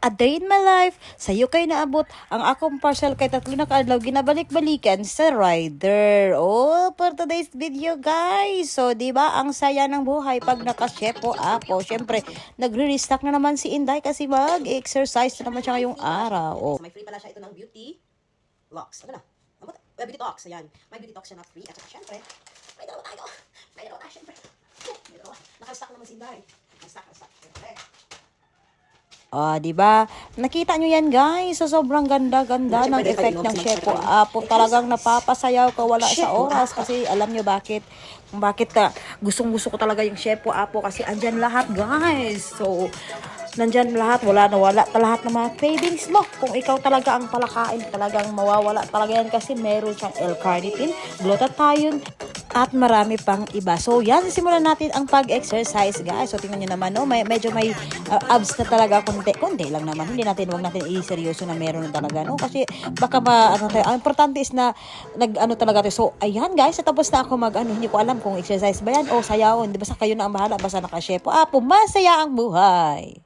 A day in my life, sa'yo kayo naabot ang akong parcel kay tatlo na kaadlaw ginabalik-balikan sa rider. Oh, for today's video guys. So, di ba ang saya ng buhay pag naka-Shepo Apo. Syempre, nagre-restock na naman si Inday kasi mag-exercise na naman siya ngayong araw. Oh. So, may free pala siya ito ng beauty locks. Ano na? Beauty talks. Ayan. May beauty talks siya na free. At saka syempre, may dalawa tayo. May dalawa tayo syempre. May dalawa. Naka-stock naman si Inday. Naka-stock. Syempre. Di ba? Nakita nyo yan, guys. So, sobrang ganda-ganda ng effect ng Shepo Apo. Talagang napapasayaw ka wala sa oras kasi alam nyo bakit? Bakit gustong-gusto ko talaga yung Shepo Apo kasi andyan lahat, guys. So, nandyan lahat, wala lahat ng mga cravings mo. Kung ikaw talaga ang palakain, talagang mawawala talaga yan kasi meron siyang L-carnitine, glutathione, at marami pang iba. So, yan, simulan natin ang pag-exercise, guys. So, tingnan nyo naman, no? Medyo may abs na talaga, konti lang naman. Huwag natin i-seryoso na meron na talaga, no? Kasi, baka ang importante is na, talaga tayo. So, ayan, guys, tapos na ako hindi ko alam kung exercise ba yan o sayawon. Di ba sa kayo na ang bahala, basta naka-Shepo Apo, masaya ang buhay.